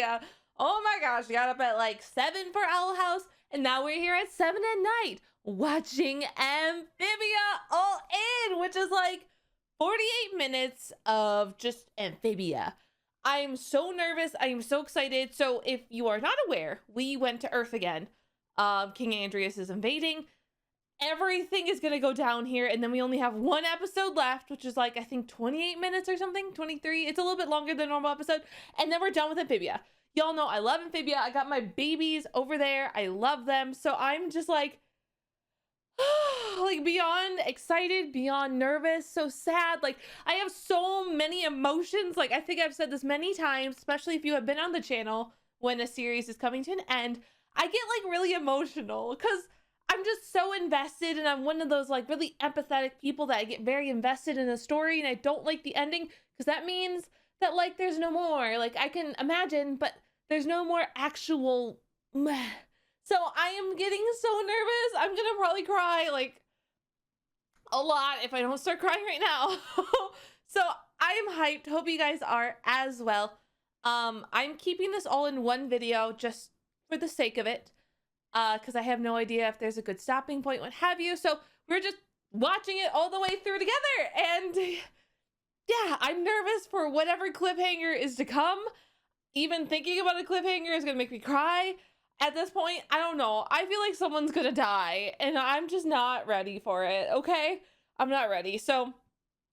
Amphibia. Oh my gosh, we got up at like 7 for Owl House, and now we're here at 7 at night watching Amphibia all in, which is like 48 minutes of just Amphibia. I am so nervous. I am so excited. So if you are not aware, we went to Earth again. King Andreas is invading. Everything is going to go down here, and then we only have one episode left, which is like, I think 28 minutes or something, 23. It's a little bit longer than a normal episode, and then we're done with Amphibia. Y'all know I love Amphibia. I got my babies over there. I love them. So I'm just like beyond excited, beyond nervous, so sad. Like, I have so many emotions. Like, I think I've said this many times, especially if you have been on the channel when a series is coming to an end. I get like really emotional because I'm just so invested, and I'm one of those like really empathetic people that I get very invested in a story, and I don't like the ending because that means that like there's no more. Like, I can imagine, but there's no more actual meh. So I am getting so nervous. I'm gonna probably cry like a lot if I don't start crying right now. So I am hyped. Hope you guys are as well. I'm keeping this all in one video just for the sake of it, because I have no idea if there's a good stopping point, what have you. So we're just watching it all the way through together, and yeah, I'm nervous for whatever cliffhanger is to come. Even thinking about a cliffhanger is gonna make me cry. At this point, I don't know. I feel like someone's gonna die, and I'm just not ready for it, okay? I'm not ready. So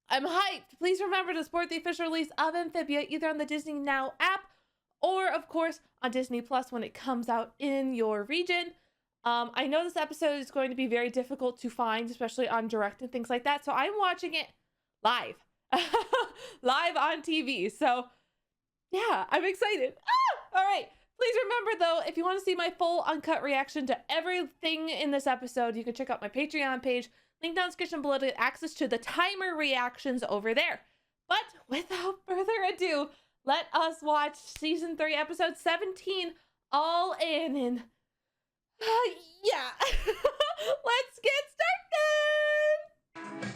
I'm hyped. Please remember to support the official release of Amphibia either on the Disney Now app or, of course, on Disney Plus when it comes out in your region. I know this episode is going to be very difficult to find, especially on direct and things like that. So I'm watching it live, live on TV. So yeah, I'm excited. Ah! All right. Please remember, though, if you want to see my full uncut reaction to everything in this episode, you can check out my Patreon page. Link down in the description below to get access to the timer reactions over there. But without further ado, let us watch season 3, episode 17, all in. And yeah, let's get started.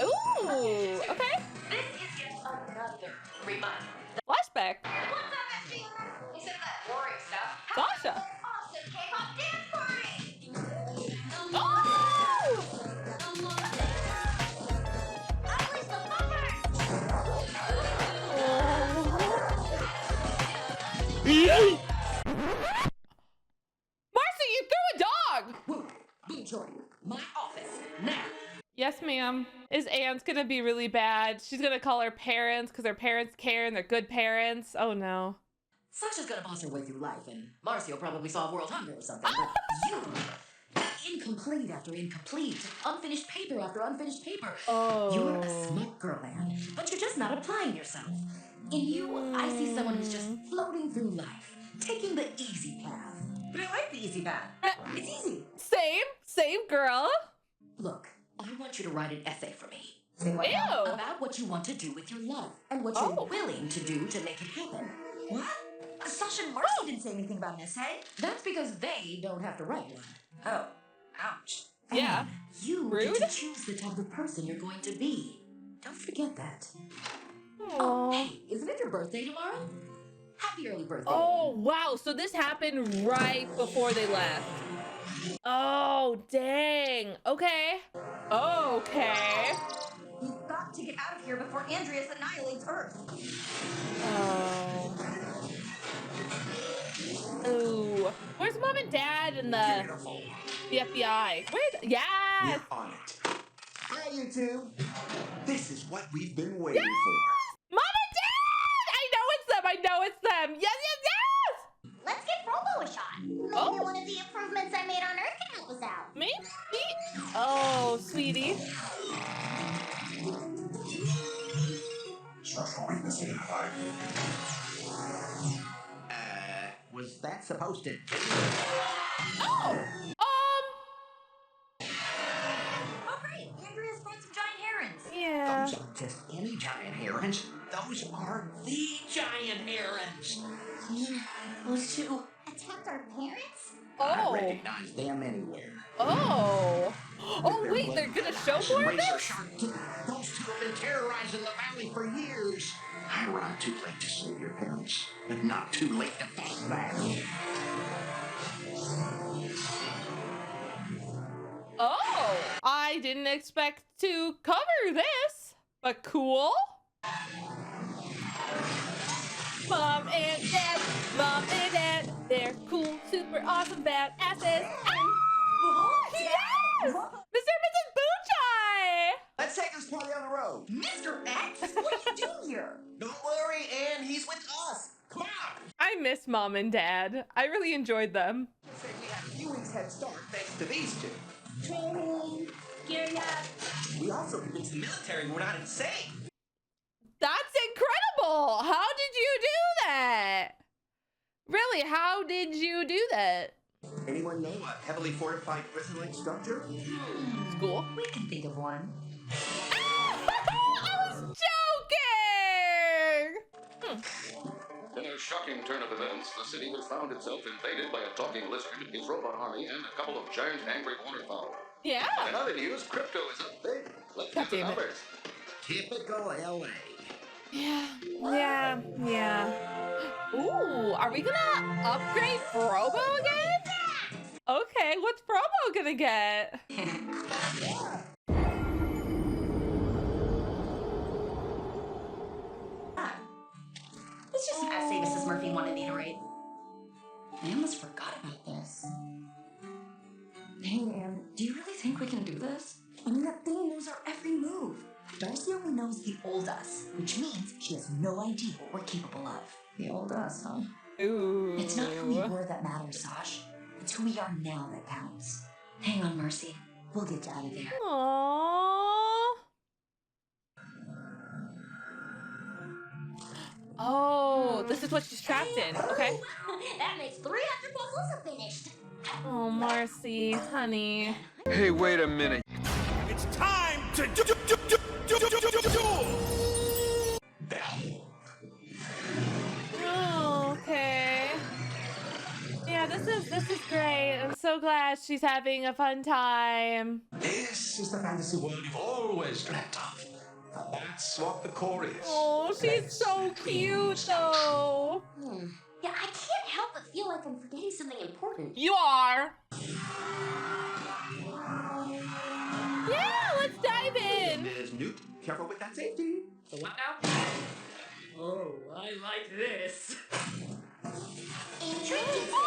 Ooh, okay. This is yet another reminder. Flashback. What's up, FG? Except that boring stuff. Sasha. Have an awesome K-pop dance party! Oh! Ugly's the bummer! Marcy, you threw a dog! Woo! Be joining my office now! Yes, ma'am. Is Anne's gonna be really bad? She's gonna call her parents because her parents care and they're good parents. Oh no. Sasha's gonna boss her way through life, and Marcy will probably solve world hunger or something, but you, incomplete after incomplete, unfinished paper after unfinished paper. Oh. You're a smart girl, Anne, but you're just not applying yourself. In you, I see someone who's just floating through life, taking the easy path. But I like the easy path. It's easy. Same girl. Look, I want you to write an essay for me. Ew. About what you want to do with your life and what you're willing to do to make it happen. What? Sasha and Marcy didn't say anything about an essay. That's because they don't have to write one. Oh, ouch. Yeah. And you Rude. get to choose the type of person you're going to be. Don't forget that. Aww. Oh, hey, isn't it your birthday tomorrow? Happy early birthday. Oh, wow. So this happened right before they left. Oh, dang. Okay. Okay. You've got to get out of here before Andreas annihilates Earth. Oh. Ooh. Where's Mom and Dad and the FBI? Yes! We're on it. Hi, you two. This is what we've been waiting Yes! for. Mom and Dad! I know it's them. I know it's them. Yes, yes, yes! Let's give Robo a shot. Maybe Oh. one of the improvements I made on Earth can help us out. Maybe? Oh, sweetie. Structural weakness identified. Was that supposed to... Oh! Oh, great. Andreas brought some giant herons. Yeah. Those aren't just any giant herons. Those are the giant herons. Those two attacked our parents? I Oh. recognize them anywhere. Oh. Oh, wait, they're gonna show more of Razor this? sharp teeth. Those two been terrorizing the valley for years. I arrived too late to save your parents, but not too late to fight back. Oh, I didn't expect to cover this, but cool. Mom and Dad, they're cool, super awesome, badasses. Oh, yes! Mr. and Mrs. Boochai! Let's take this party on the road. Mr. X, what are you doing here? Don't worry, Ann. He's with us. Come on. I miss Mom and Dad. I really enjoyed them. Say we had a few weeks head start thanks to these two. Training, gearing up. We also convinced the military we're not insane. That's incredible! How did you do that? Really, how did you do that? Anyone know a heavily fortified prison-like structure? School? We can think of one. I was joking! In a shocking turn of events, the city has found itself invaded by a talking lizard, his robot army, and a couple of giant angry waterfowl. Yeah. In other news, crypto is up big. Let's get the Damn it. numbers. Typical LA. Yeah. Ooh, are we gonna upgrade Frobo again? Okay, what's Frobo gonna get? Let's just say Mrs. Murphy wanted me to rate. I almost forgot about this. Hey, Ann, do you really think we can do this? I mean, that thing knows our every move. Darcy only knows the old us, which means she has no idea what we're capable of. The old us, huh? Ooh. It's not who we were that matters, Sash. It's who we are now that counts. Hang on, Mercy. We'll get you out of there. Aww. Oh, this is what she's trapped in. Okay. That makes 300 puzzles finished. Oh, Marcy, honey. Hey, wait a minute. It's time to do. Oh, okay. Yeah, this is great. I'm so glad she's having a fun time. This is the fantasy world you've always dreamt of. That's what the core is. Oh, she's so cute, though. Yeah, I can't help but feel like I'm forgetting something important. You are. Yeah, let's dive in. Ms. Newt, careful with that safety. So what now? Oh, I like this. Intriguing. Oh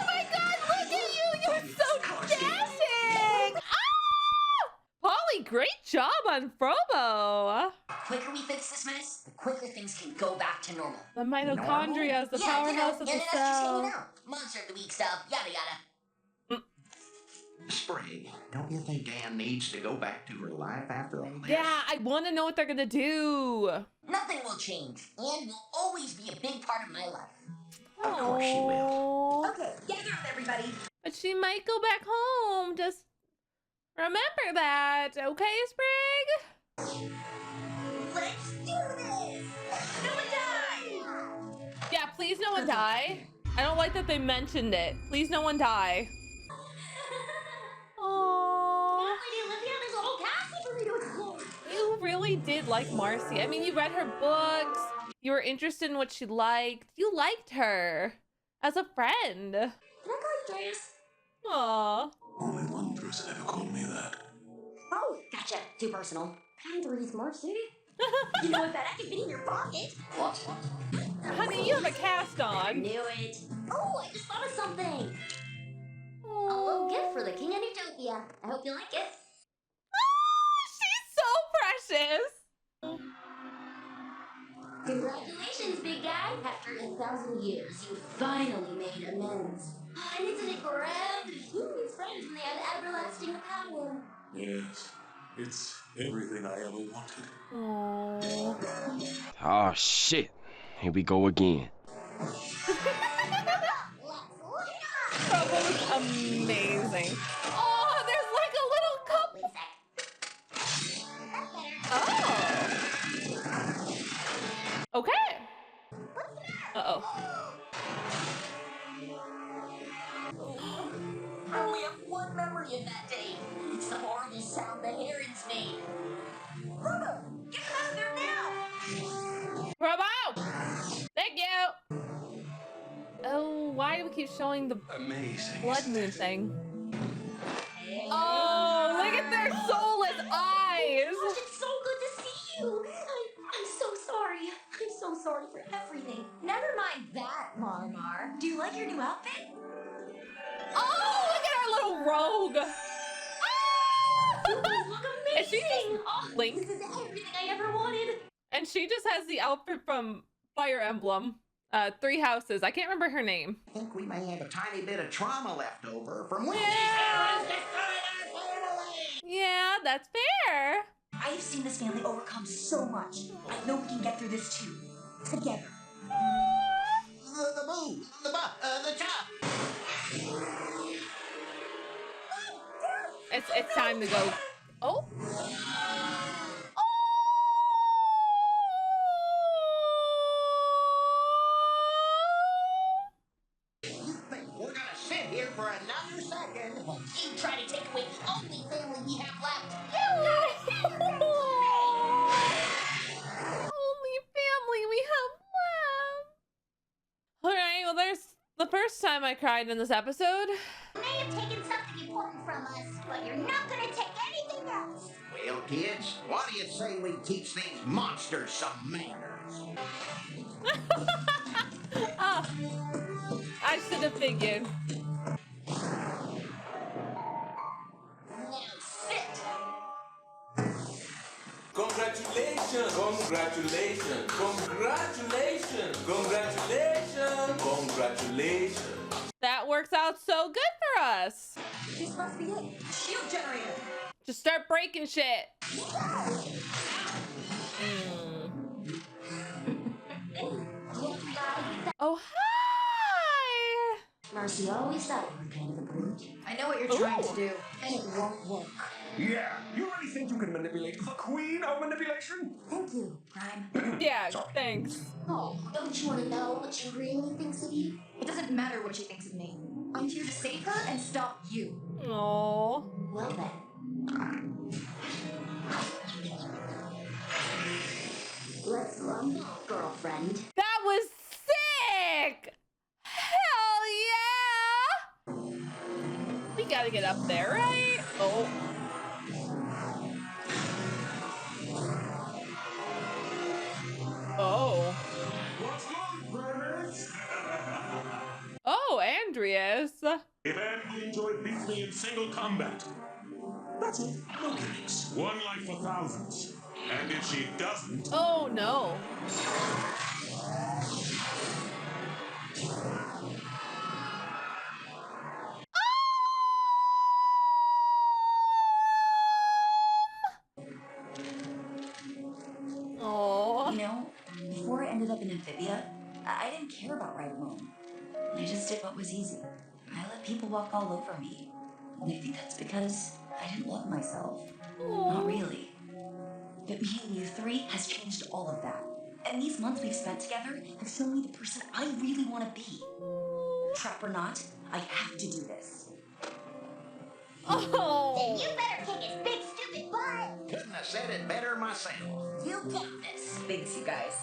my God, look at you. You're so dashing. Polly, great job on Frobo. The quicker we fix this mess, the quicker things can go back to normal. The mitochondria is the powerhouse of the that's just hanging cell. out. Monster of the week stuff, yada yada. Spring, don't you think Anne needs to go back to her life after all this? Yeah, I want to know what they're going to do. Nothing will change. Anne will always be a big part of my life. Of course she will. Aw. Okay, gather up, everybody. But she might go back home. Just remember that, okay, Sprig? Let's do this. No one die. Yeah, please no one die. I don't like that they mentioned it. Please no one die. Aww. Lady Olivia, there's a whole castle for me to explore. You really did like Marcy. I mean, you read her books. You were interested in what she liked. You liked her as a friend. Can I call you Dreas? Aww. Only one person ever called me that. Oh, gotcha. Too personal. Kind of reads Marcy. You know what? That I can fit in your pocket. What? Honey, you have a cast on. Knew it. Oh, I just thought of something. A little gift for the King of Utopia. I hope you like it. She's so precious. Congratulations, big guy. After 1,000 years, you finally made amends. And isn't it grand? Humans friends when they have everlasting power. Yes, it's everything I ever wanted. Aww. Oh shit. Here we go again. Provo's amazing. Oh, there's like a little couple. Oh. Okay. Uh-oh. Are we keeps showing the Amazing. blood moon thing. Oh, look at their soulless eyes. Gosh, it's so good to see you. I'm so sorry. I'm so sorry for everything. Never mind that, Marmar. Do you like your new outfit? Oh, look at our little rogue. You guys look amazing. And she just blinked. This is everything I ever wanted. And she just has the outfit from Fire Emblem. Three Houses. I can't remember her name. I think we may have a tiny bit of trauma left over from when Yeah, that's fair. I have seen this family overcome so much. I know we can get through this too. Together. the boo, the chop. It's time to go. Oh. We're gonna sit here for another second. You try to take away the only family we have left. Only family we have left. Alright, well there's the first time I cried in this episode. You may have taken something important from us, but you're not gonna take anything else. Well, kids, what do you say we teach these monsters some manners? Ah, I should have figured. Now sit. Congratulations! Congratulations! Congratulations! Congratulations! Congratulations! That works out so good for us. This must be it. Shield generator. Just start breaking shit. Oh, hi! Marcy always thought you were kind of a brute. I know what you're trying to do, and it won't work. Yeah, you really think you can manipulate the queen of manipulation? Thank you, Prime. Yeah, thanks. Oh, don't you want to know what she really thinks of you? It doesn't matter what she thinks of me. I'm here to save her and stop you. Aww. Well then. Let's rumble, girlfriend. That was sick! Hell yeah! We gotta get up there, right? Oh. Oh. What's good, brothers? Oh, Andreas. If Abby enjoyed beats me in single combat, that's it. No gimmicks. One life for thousands. And if she doesn't, Oh no. Oh. You know, before I ended up in Amphibia, I didn't care about right alone. I just did what was easy. I let people walk all over me. And I think that's because I didn't love myself. Not really. But meeting you three has changed all of that. And these months we've spent together have shown me the person I really want to be. Trap or not, I have to do this. Oh. Then you better kick his big stupid butt. Couldn't have said it better myself. You got this. Thanks, you guys.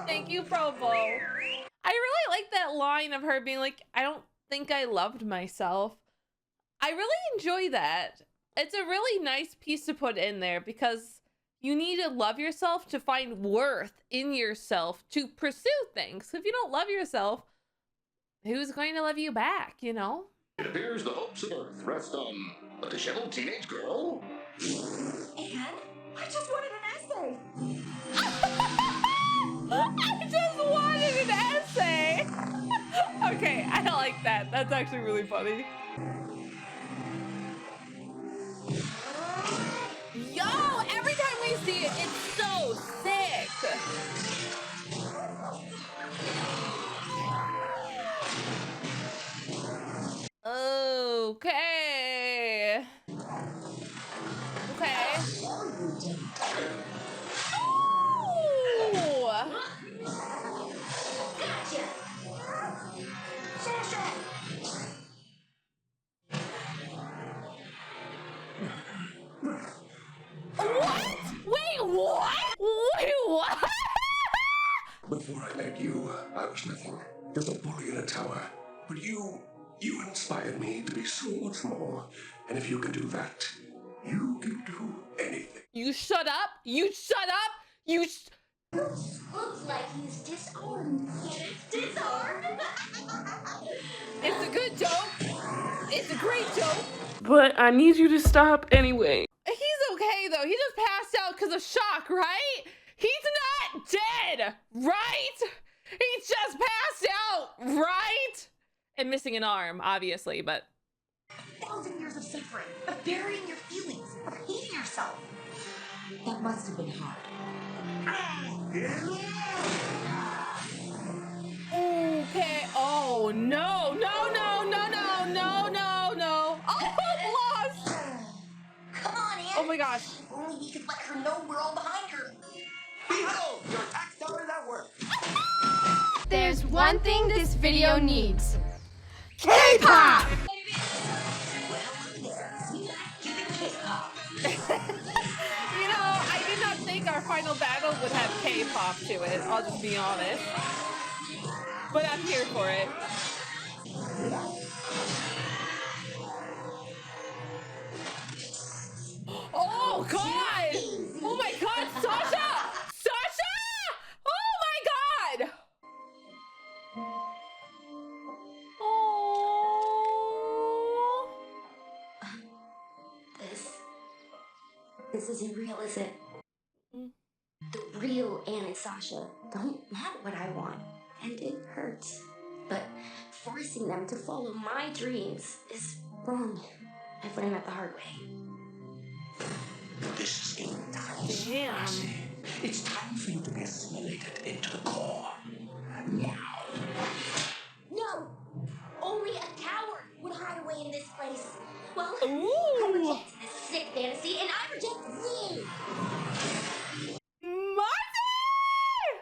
Thank you, Provo. I really like that line of her being like, I don't think I loved myself. I really enjoy that. It's a really nice piece to put in there because you need to love yourself to find worth in yourself to pursue things. If you don't love yourself, who's going to love you back, you know? It appears the hopes of Earth rest on a disheveled teenage girl. And I just wanted an essay. I just wanted an essay. Okay, I like that. That's actually really funny. Yo, every time we see it, it's so sick. Okay. Okay. Ooh. Gotcha. Sasha. Before I met you, I was nothing. Just a bully in a tower. But you inspired me to be so much more. And if you can do that, you can do anything. You shut up! You shut up! You Looks like he's disarmed. Disarmed? It's a good joke. It's a great joke. But I need you to stop anyway. He's okay though. He just passed out because of shock, right? He's not dead, right? He just passed out, right? And missing an arm, obviously, but 1,000 years of suffering, of burying your feelings, of hating yourself. That must have been hard. okay. Oh no, no, no, no, no, no, no, no. Oh, lost. Come on, Anne. Oh my gosh. If only we could let her know we're all behind her. Behold, your tax dollars at work. There's one thing this video needs. K-pop! You know, I did not think our final battle would have K-pop to it. I'll just be honest. But I'm here for it. Oh God! Oh my God, Sasha! Sasha! Oh my God! Oh. This isn't real, is it? The real Anne and Sasha don't want what I want, and it hurts. But forcing them to follow my dreams is wrong. I've learned that the hard way. This is game time. Damn. It's time for you to be assimilated into the core. Now. No! Only a coward would hide away in this place. Well, Ooh. I reject this sick fantasy, and I reject you! Martin!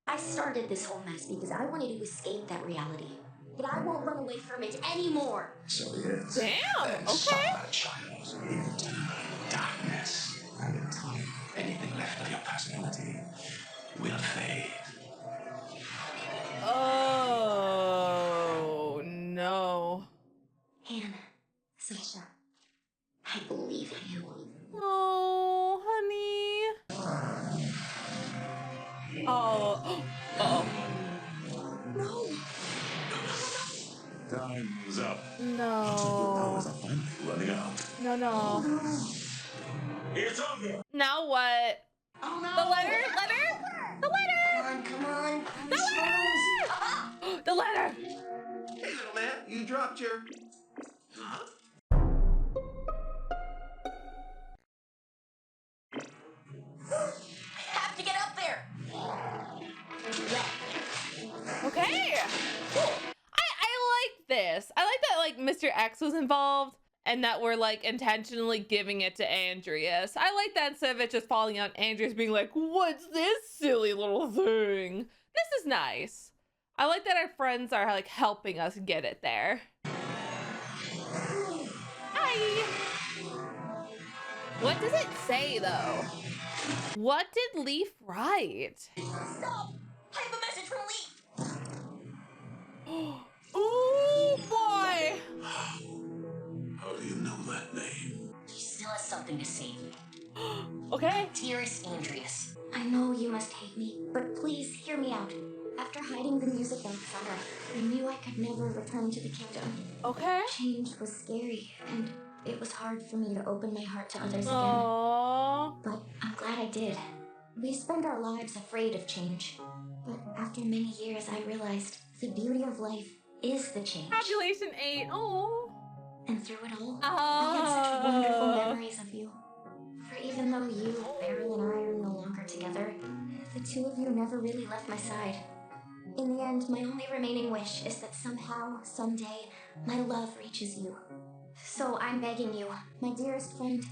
I started this whole mess because I wanted to escape that reality. But I won't run away from it anymore. So yes. Damn, And okay. Summer child into darkness. And in time, anything left of your personality will fade. Oh no. Anne, Sasha, I believe in you. Oh, honey. Oh. Oh. No. Time is up. No. Powers are finally running out. No, no. It's over. Now what? Oh no! The letter? Letter? The letter! Come on. The letter! The letter! Hey, little man, you dropped your... Huh? I have to get up there. Okay. Cool. I like this. I like that like Mr. X was involved and that we're like intentionally giving it to Andreas. I like that instead of it just falling on Andreas being like, what's this silly little thing? This is nice. I like that our friends are like helping us get it there. Hi. What does it say though? What did Leaf write? Stop! I have a message from Leaf. Oh boy! How do you know that name? He still has something to say. Okay. Dearest Andreas. I know you must hate me, but please hear me out. After hiding the music in the summer, I knew I could never return to the kingdom. Okay. Change was scary, and it was hard for me to open my heart to others Aww. again. But I'm glad I did. We spend our lives afraid of change. But after many years, I realized the beauty of life is the change. Population 8. Oh. And through it all, I have such wonderful memories of you. For even though you, Beryl, and I are no longer together, the two of you never really left my side. In the end, my only remaining wish is that somehow, someday, my love reaches you. So I'm begging you, my dearest friend,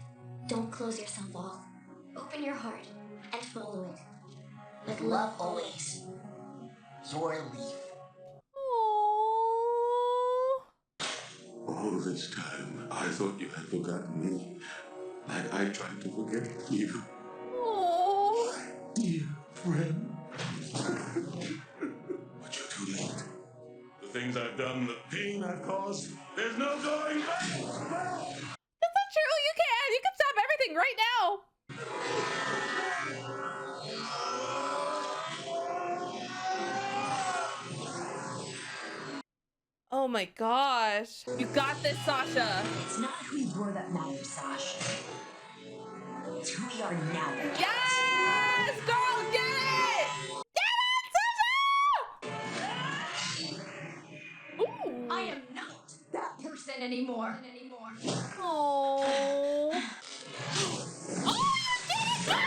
don't close yourself off. Open your heart and follow it. With love always. Your Leaf. All this time, I thought you had forgotten me. Like I tried to forget you. Oh. Dear friend. things I've done, the pain I've caused, there's no going back. That's not true. You can. You can stop everything right now. Oh my gosh. You got this, Sasha. It's not who you were that matters, Sasha. It's who we are now. Yes, girl, get it! Get it, Sasha! Ooh. I am not that person anymore. Oh. Oh, you did it, girl!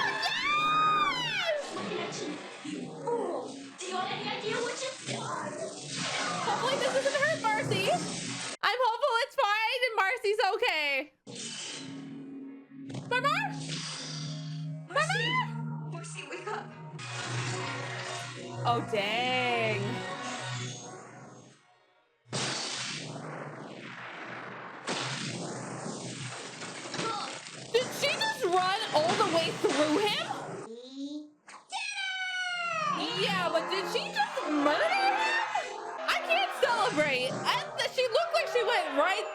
Yes! You fool! Do you have any idea what you've done? Hopefully this doesn't hurt Marcy. I'm hopeful it's fine and Marcy's okay. Mama? Marcy, wake up. Oh, dang. Did she just run all the way through him? Yeah, but did she just murder him? I can't celebrate. She looked like she went right.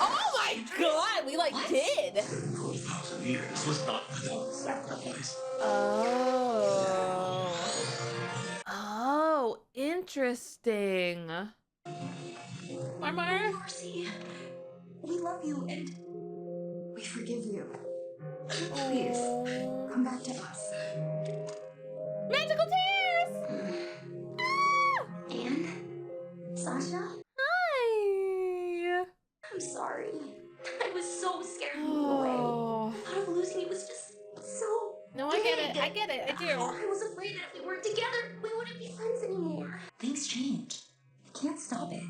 Oh my god, we like did. 4,000 years was not without sacrifice. Oh. Oh, interesting. Marmar? Marcy, we love you and we forgive you. Please, come back to us. Magical tears! And Sasha? Hi! I'm sorry. I was so scared to move away. Oh. Thought of losing you was just so No, I get it. I get it. I do. I was afraid that if we weren't together, we wouldn't be friends anymore. Things change. You can't stop it.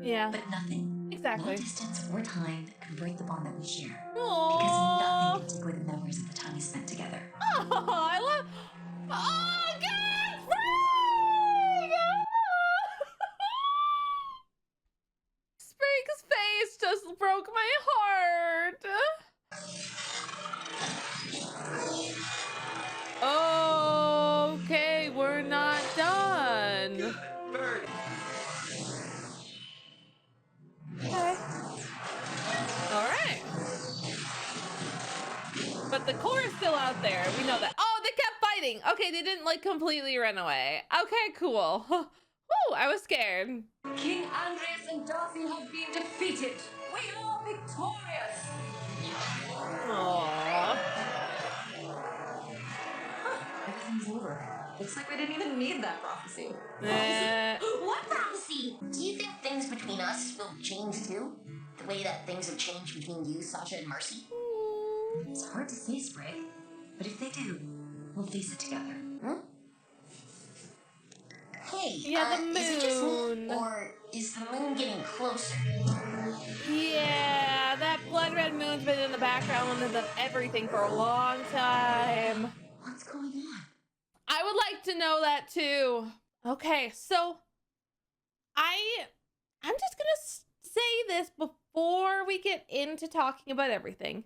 Yeah. But nothing. Exactly. No distance or time can break the bond that we share. Aww. Because nothing can take away the memories of the time we spent together. Oh, I love. Oh, God, Frank! Sprague's face just broke my heart. Okay, we're not done. Okay. All right. But the core is still out there. We know that. Oh, they kept fighting. Okay, they didn't like completely run away. Okay, cool. Woo, I was scared. King Andres and Darcy have been defeated. We are victorious. Aww. Everything's over. Looks like we didn't even need that prophecy. What prophecy? Do you think things between us will change too? The way that things have changed between you, Sasha, and Marcy? It's hard to say, Sprague. But if they do, we'll face it together. Huh? Hey, Yeah, the is it just me, moon. or is the moon getting closer? Yeah, that blood red moon's been in the background of everything for a long time. What's going on? I would like to know that too. Okay, so I'm just gonna say this before we get into talking about everything.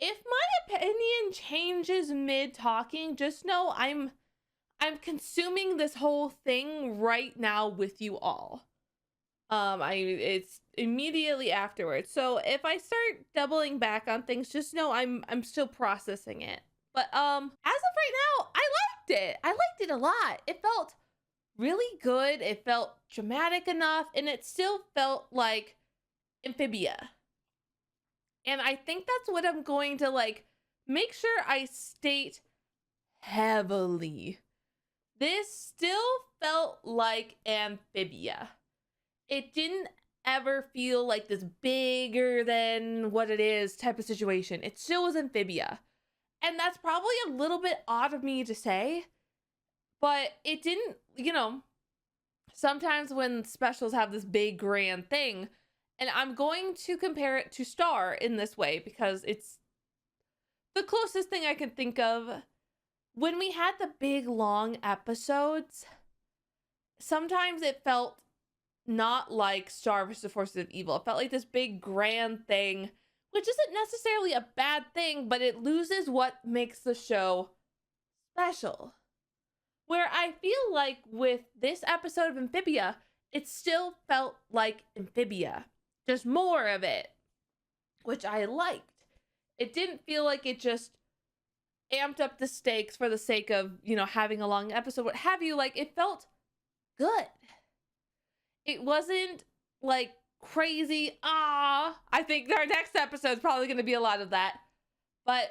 If my opinion changes mid talking, just know I'm consuming this whole thing right now with you all. It's immediately afterwards. So if I start doubling back on things, just know I'm still processing it. But as of right now, I liked it. I liked it a lot. It felt really good. It felt dramatic enough, and it still felt like Amphibia. And I think that's what I'm going to like make sure I state heavily. This still felt like Amphibia. It didn't ever feel like this bigger than what it is type of situation. It still was Amphibia. And that's probably a little bit odd of me to say, but it didn't, you know, sometimes when specials have this big grand thing, and I'm going to compare it to Star in this way because it's the closest thing I can think of. When we had the big long episodes, sometimes it felt not like Star vs. the Forces of Evil. It felt like this big grand thing, which isn't necessarily a bad thing, but it loses what makes the show special. Where I feel like with this episode of Amphibia, it still felt like Amphibia. Just more of it, which I liked. It didn't feel like it just amped up the stakes for the sake of, you know, having a long episode, what have you. Like, it felt good. It wasn't like crazy, I think our next episode is probably going to be a lot of that. But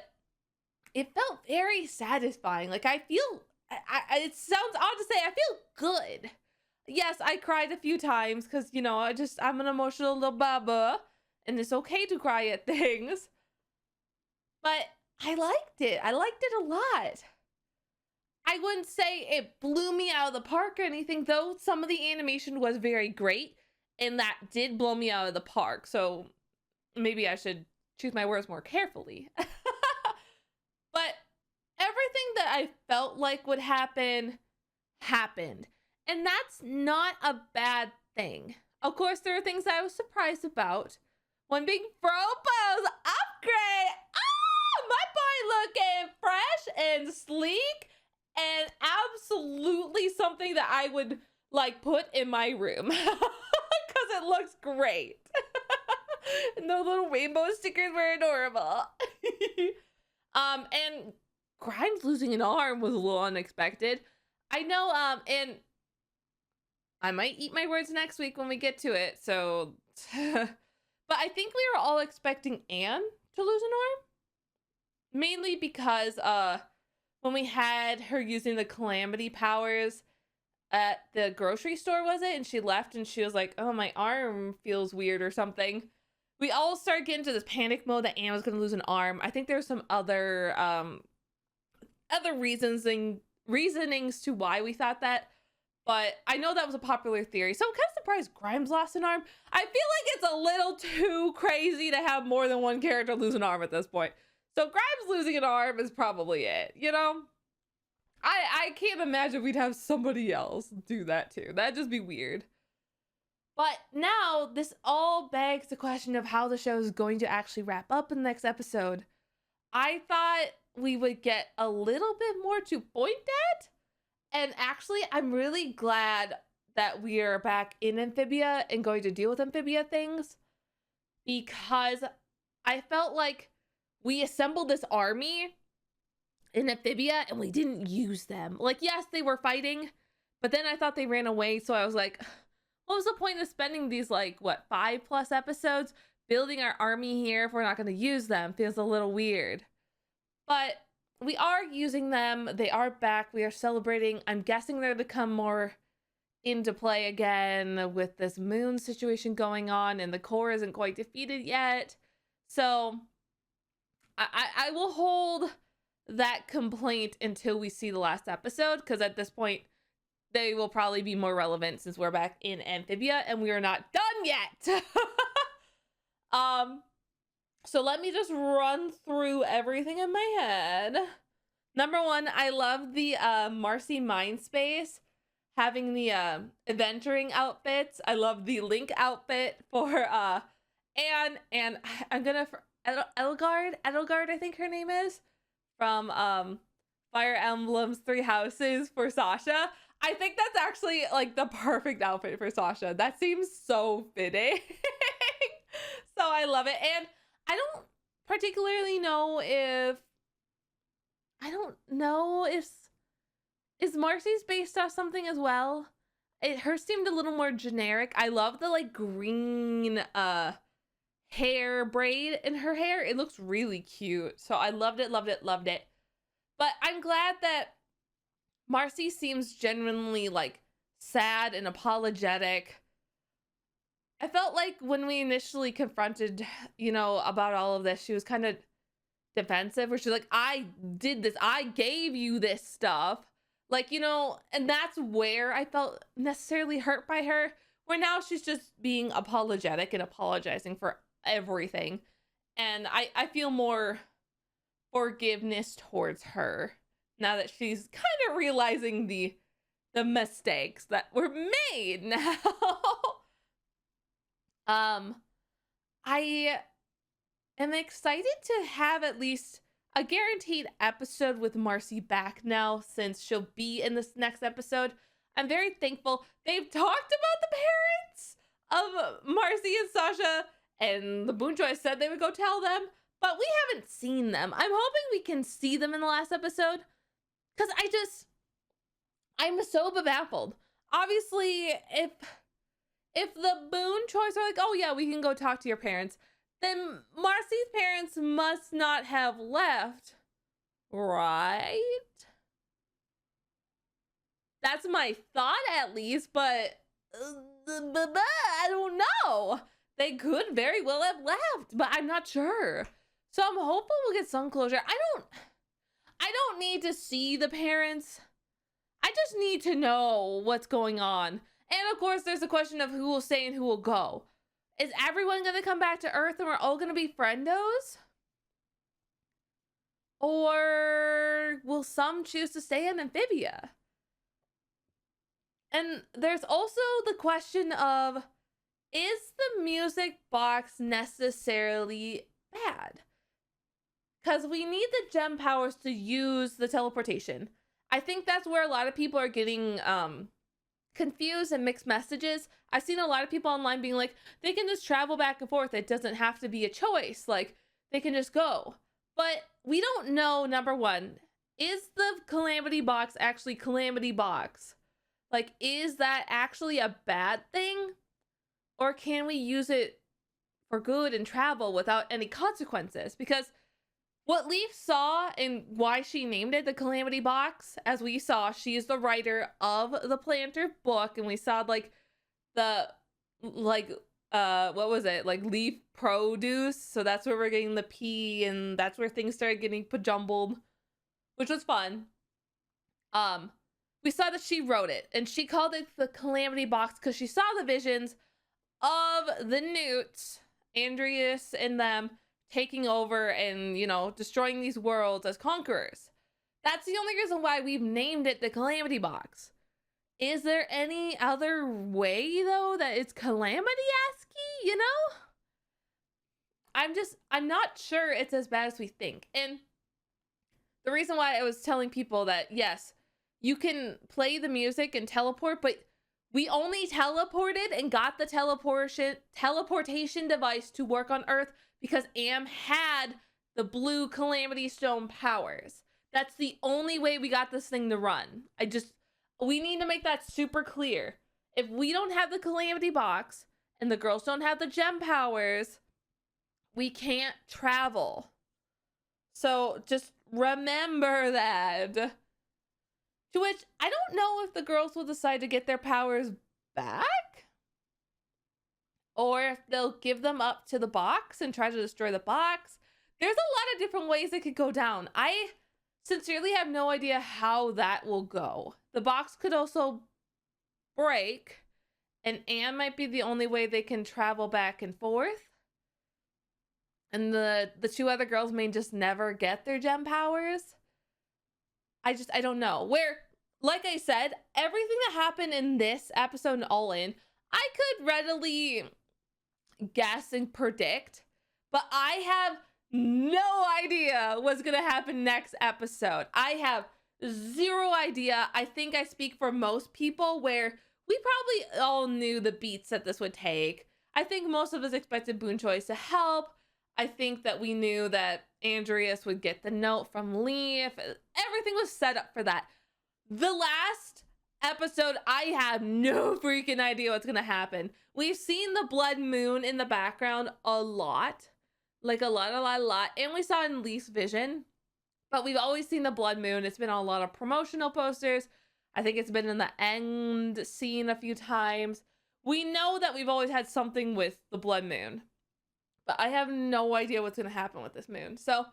it felt very satisfying. Like, I feel, it sounds odd to say, I feel good. Yes, I cried a few times because, you know, I'm an emotional little baba, and it's okay to cry at things. But I liked it. I liked it a lot. I wouldn't say it blew me out of the park or anything, though some of the animation was very great, and that did blow me out of the park. So maybe I should choose my words more carefully. But everything that I felt like would happen, happened. And that's not a bad thing. Of course, there are things I was surprised about. One big Fropo's upgrade. My boy looking fresh and sleek, and absolutely something that I would like put in my room because it looks great. And those little rainbow stickers were adorable. And Grimes losing an arm was a little unexpected. I know, and I might eat my words next week when we get to it, so but I think we were all expecting Anne to lose an arm. Mainly because when we had her using the calamity powers at the grocery store, was it? And she left and she was like, oh, my arm feels weird or something. We all started getting into this panic mode that Anne was going to lose an arm. I think there's some other reasonings to why we thought that. But I know that was a popular theory. So I'm kind of surprised Grimes lost an arm. I feel like it's a little too crazy to have more than one character lose an arm at this point. So Grimes losing an arm is probably it, you know? I can't imagine we'd have somebody else do that too. That'd just be weird. But now this all begs the question of how the show is going to actually wrap up in the next episode. I thought we would get a little bit more to point at. And actually, I'm really glad that we are back in Amphibia and going to deal with Amphibia things. Because I felt like we assembled this army in Amphibia and we didn't use them. Like, yes, they were fighting, but then I thought they ran away. So I was like, what was the point of spending these, like, what, 5+ episodes building our army here if we're not going to use them? Feels a little weird. But we are using them. They are back. We are celebrating. I'm guessing they're to come more into play again with this moon situation going on, and the core isn't quite defeated yet. So I will hold that complaint until we see the last episode, because at this point they will probably be more relevant since we're back in Amphibia and we are not done yet. So let me just run through everything in my head. Number one, I love the Marcy Mindspace having the adventuring outfits. I love the Link outfit for Anne, and I'm gonna Edelgard, I think her name is, from Fire Emblem's Three Houses for Sasha. I think that's actually like the perfect outfit for Sasha. That seems so fitting. So I love it. And I don't particularly know if is Marcy's based off something as well. Hers seemed a little more generic. I love the like green hair braid in her hair. It looks really cute. So I loved it. But I'm glad that Marcy seems genuinely like sad and apologetic. I felt like when we initially confronted, about all of this, she was kind of defensive, where she's like, I did this, I gave you this stuff. Like, and that's where I felt necessarily hurt by her, where now she's just being apologetic and apologizing for everything. And I feel more forgiveness towards her now that she's kind of realizing the mistakes that were made now. I am excited to have at least a guaranteed episode with Marcy back now, since she'll be in this next episode. I'm very thankful. They've talked about the parents of Marcy and Sasha, and the Boonchoy said they would go tell them, but we haven't seen them. I'm hoping we can see them in the last episode, because I'm so baffled. Obviously, if the Boonchoys are like, oh yeah, we can go talk to your parents, then Marcy's parents must not have left, right? That's my thought, at least, but I don't know. They could very well have left, but I'm not sure. So I'm hoping we'll get some closure. I don't need to see the parents. I just need to know what's going on. And of course, there's a question of who will stay and who will go. Is everyone going to come back to Earth and we're all going to be friendos? Or will some choose to stay in Amphibia? And there's also the question of, is the music box necessarily bad? Because we need the gem powers to use the teleportation. I think that's where a lot of people are getting confused and mixed messages. I've seen a lot of people online being like, they can just travel back and forth. It doesn't have to be a choice. Like, they can just go. But we don't know, number one, is the Calamity Box actually Calamity Box? Like, is that actually a bad thing? Or can we use it for good and travel without any consequences? Because what Leaf saw and why she named it the Calamity Box, as we saw, she is the writer of the Planter book, and we saw what was it? Like Leaf Produce. So that's where we're getting the P, and that's where things started getting pajumbled, which was fun. We saw that she wrote it, and she called it the Calamity Box because she saw the visions of the Newts, Andreas and them, taking over and, you know, destroying these worlds as conquerors. That's the only reason why we've named it the Calamity Box. Is there any other way, though, that it's Calamity-esque, you know? I'm not sure it's as bad as we think. And the reason why I was telling people that, yes, you can play the music and teleport, but we only teleported and got the teleportation device to work on Earth because Am had the blue Calamity Stone powers. That's the only way we got this thing to run. We need to make that super clear. If we don't have the Calamity Box and the girls don't have the gem powers, we can't travel. So just remember that. To which, I don't know if the girls will decide to get their powers back, or if they'll give them up to the box and try to destroy the box. There's a lot of different ways it could go down. I sincerely have no idea how that will go. The box could also break, and Anne might be the only way they can travel back and forth. And the two other girls may just never get their gem powers. I don't know. Where, like I said, everything that happened in this episode and all in, I could readily guess and predict, but I have no idea what's gonna happen next episode. I have zero idea. I think I speak for most people where we probably all knew the beats that this would take. I think most of us expected Boonchoys to help. I think that we knew that Andreas would get the note from Leaf. Everything was set up for that. The last episode, I have no freaking idea what's gonna happen. We've seen the blood moon in the background a lot. Like a lot. And we saw in Leaf's vision. But we've always seen the blood moon. It's been on a lot of promotional posters. I think it's been in the end scene a few times. We know that we've always had something with the blood moon. But I have no idea what's going to happen with this moon. So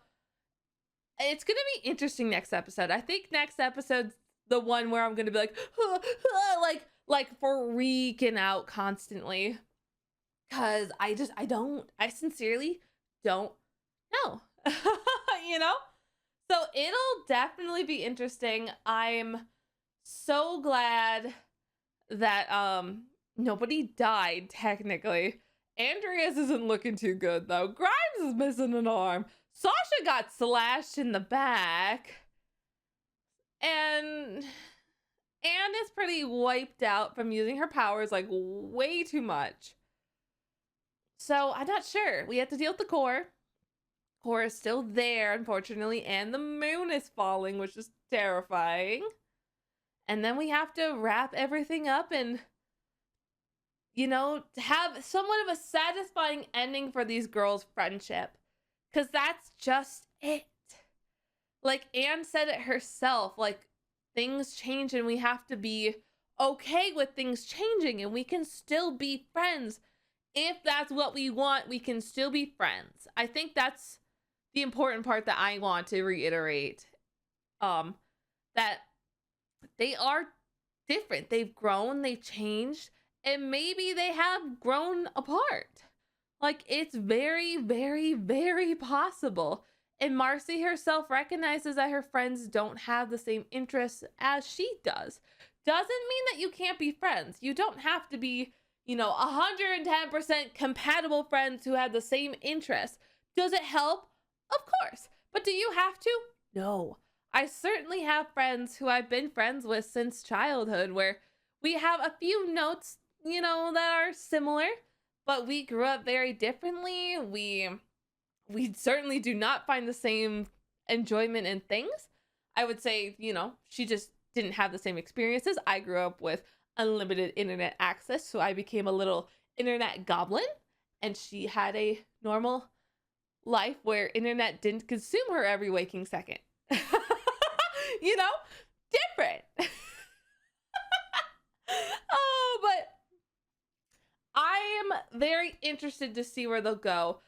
it's going to be interesting next episode. I think next episode's the one where I'm going to be like freaking out constantly. Because I sincerely don't know. You know? So it'll definitely be interesting. I'm so glad that nobody died technically. Andreas isn't looking too good though. Grimes is missing an arm. Sasha got slashed in the back. And Anne is pretty wiped out from using her powers, like, way too much. So, I'm not sure. We have to deal with the core. Core is still there, unfortunately, and the moon is falling, which is terrifying. And then we have to wrap everything up and, you know, have somewhat of a satisfying ending for these girls' friendship. Because that's just it. Like, Anne said it herself, like, things change and we have to be okay with things changing, and we can still be friends. If that's what we want, we can still be friends. I think that's the important part that I want to reiterate. That they are different. They've grown, they've changed, and maybe they have grown apart. Like, it's very, very, very possible. And Marcy herself recognizes that her friends don't have the same interests as she does. Doesn't mean that you can't be friends. You don't have to be, you know, 110% compatible friends who have the same interests. Does it help? Of course. But do you have to? No. I certainly have friends who I've been friends with since childhood where we have a few notes, you know, that are similar, but we grew up very differently. We certainly do not find the same enjoyment in things. I would say, you know, she just didn't have the same experiences. I grew up with unlimited internet access, so I became a little internet goblin, and she had a normal life where internet didn't consume her every waking second. You know, different. Oh, but I am very interested to see where they'll go.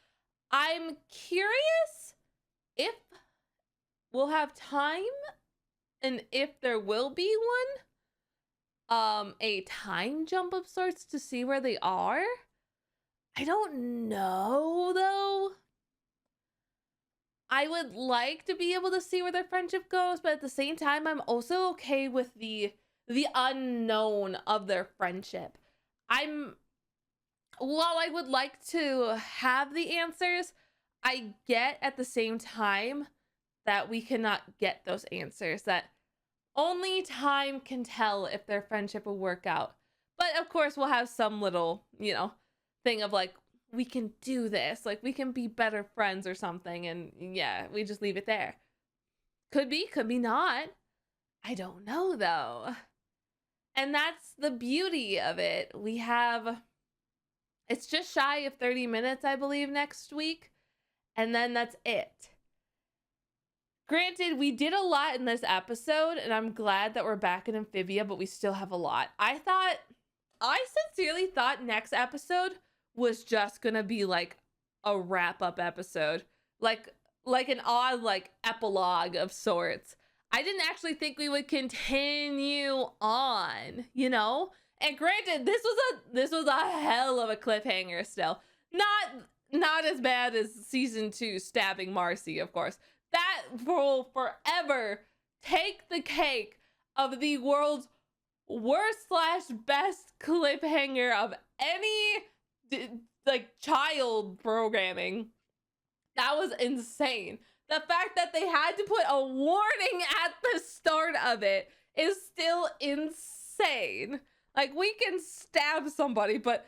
I'm curious if we'll have time and if there will be one, a time jump of sorts to see where they are. I don't know, though. I would like to be able to see where their friendship goes, but at the same time, I'm also okay with the unknown of their friendship. While I would like to have the answers, I get at the same time that we cannot get those answers, that only time can tell if their friendship will work out. But of course, we'll have some little, you know, thing of like, we can do this, like we can be better friends or something, and yeah, we just leave it there. Could be not. I don't know, though. And that's the beauty of it. We have... It's just shy of 30 minutes, I believe, next week. And then that's it. Granted, we did a lot in this episode, and I'm glad that we're back in Amphibia, but we still have a lot. I sincerely thought next episode was just gonna be like a wrap-up episode. Like an odd, like, epilogue of sorts. I didn't actually think we would continue on, you know? And granted, this was a hell of a cliffhanger still. Not as bad as season 2 stabbing Marcy, of course. That will forever take the cake of the world's worst/best cliffhanger of any like child programming. That was insane. The fact that they had to put a warning at the start of it is still insane. Like, we can stab somebody, but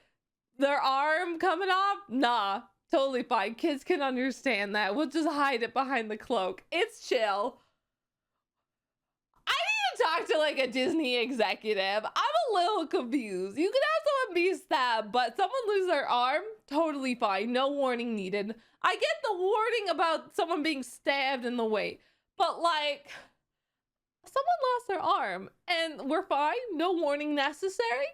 their arm coming off? Nah, totally fine. Kids can understand that. We'll just hide it behind the cloak. It's chill. I need to talk to, like, a Disney executive. I'm a little confused. You could have someone be stabbed, but someone lose their arm? Totally fine. No warning needed. I get the warning about someone being stabbed in the way, but, like... someone lost their arm and we're fine. No warning necessary.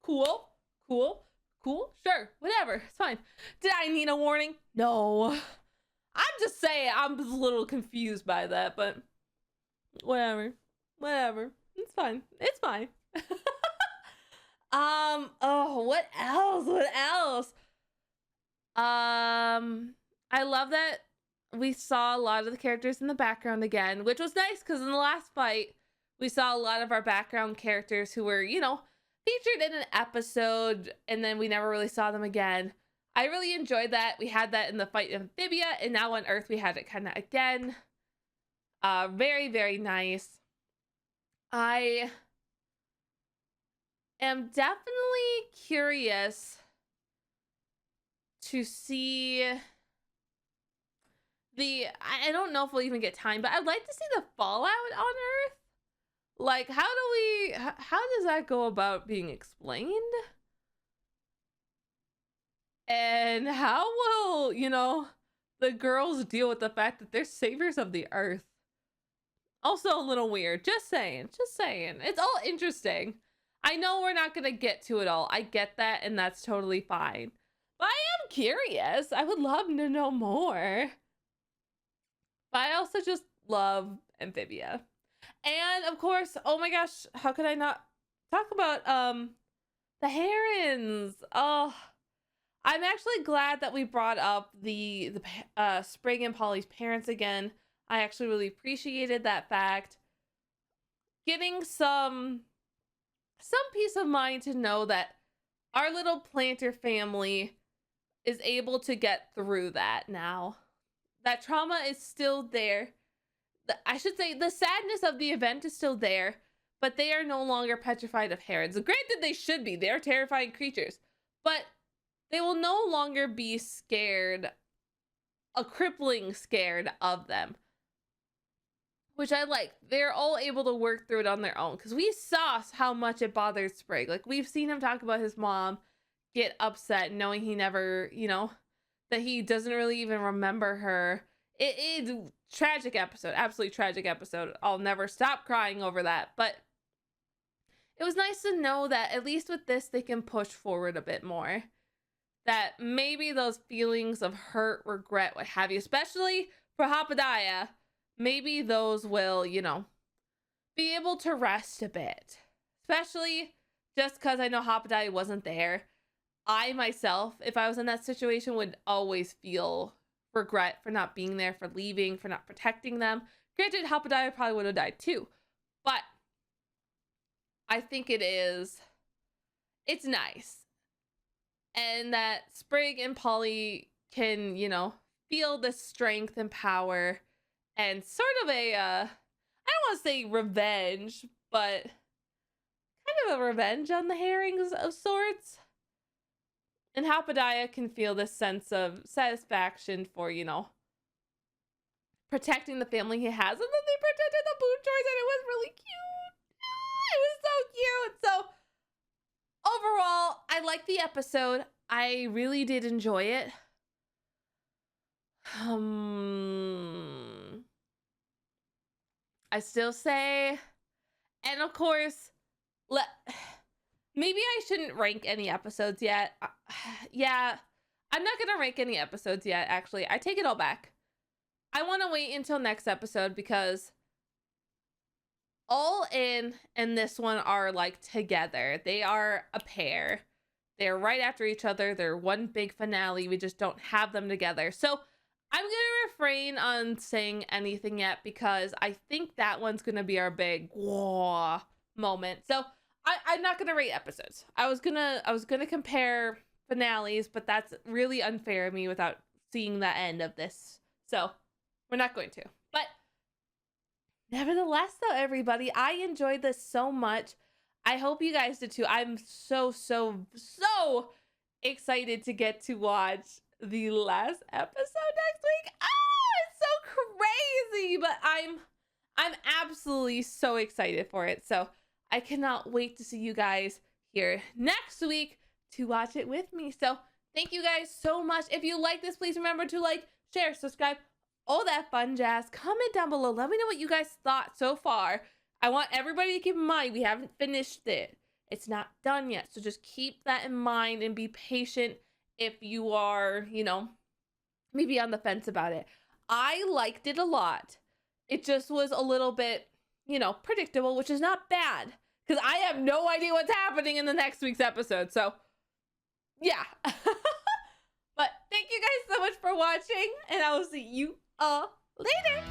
Cool. Sure, whatever. It's fine. Did I need a warning? No. I'm just saying, I'm just a little confused by that, but whatever. It's fine. Oh, what else? I love that we saw a lot of the characters in the background again, which was nice because in the last fight, we saw a lot of our background characters who were, you know, featured in an episode and then we never really saw them again. I really enjoyed that. We had that in the fight in Amphibia, and now on Earth we had it kind of again. Very, very nice. I am definitely curious to see I don't know if we'll even get time, but I'd like to see the fallout on Earth. Like, how does that go about being explained? And how will, you know, the girls deal with the fact that they're saviors of the Earth? Also a little weird. Just saying. It's all interesting. I know we're not going to get to it all. I get that, and that's totally fine. But I am curious. I would love to know more. But I also just love Amphibia. And, of course, oh my gosh, how could I not talk about the herons? Oh, I'm actually glad that we brought up the Sprig and Polly's parents again. I actually really appreciated that fact. Getting some peace of mind to know that our little planter family is able to get through that now. That trauma is still there. I should say the sadness of the event is still there, but they are no longer petrified of herons. Granted, they should be. They're terrifying creatures, but they will no longer be scared, a crippling scared of them, which I like. They're all able to work through it on their own, because we saw how much it bothered Sprig. Like, we've seen him talk about his mom get upset knowing he never, you know, that he doesn't really even remember her. It is tragic episode, absolutely tragic episode. I'll never stop crying over that, but it was nice to know that at least with this they can push forward a bit more. That maybe those feelings of hurt, regret, what have you, especially for Hopkins, maybe those will, you know, be able to rest a bit. Especially just because I know Hopkins wasn't there. I myself, if I was in that situation, would always feel regret for not being there, for leaving, for not protecting them. Granted, Hopkins probably would have died too. But I think it's nice. And that Sprig and Polly can, you know, feel the strength and power and sort of a, I don't want to say revenge, but kind of a revenge on the herrings of sorts. And Hopkins can feel this sense of satisfaction for, you know, protecting the family he has. And then they protected the Boon Choice, and it was really cute. It was so cute. So overall, I liked the episode. I really did enjoy it. I still say, and of course, maybe I shouldn't rank any episodes yet. Yeah, I'm not gonna rank any episodes yet, actually. I take it all back. I want to wait until next episode, because All In and this one are like together. They are a pair. They're right after each other. They're one big finale. We just don't have them together. So I'm gonna refrain on saying anything yet, because I think that one's gonna be our big whoa moment. So I'm not gonna rate episodes. I was gonna compare finales, but that's really unfair of me without seeing the end of this. So we're not going to. But nevertheless, though, everybody, I enjoyed this so much. I hope you guys did too. I'm so excited to get to watch the last episode next week. It's so crazy, but I'm absolutely so excited for it. So I cannot wait to see you guys here next week to watch it with me. So thank you guys so much. If you like this, please remember to like, share, subscribe, all that fun jazz. Comment down below. Let me know what you guys thought so far. I want everybody to keep in mind we haven't finished it. It's not done yet. So just keep that in mind and be patient if you are, you know, maybe on the fence about it. I liked it a lot. It just was a little bit, you know, predictable, which is not bad, because I have no idea what's happening in the next week's episode. So yeah. But thank you guys so much for watching, and I will see you all later.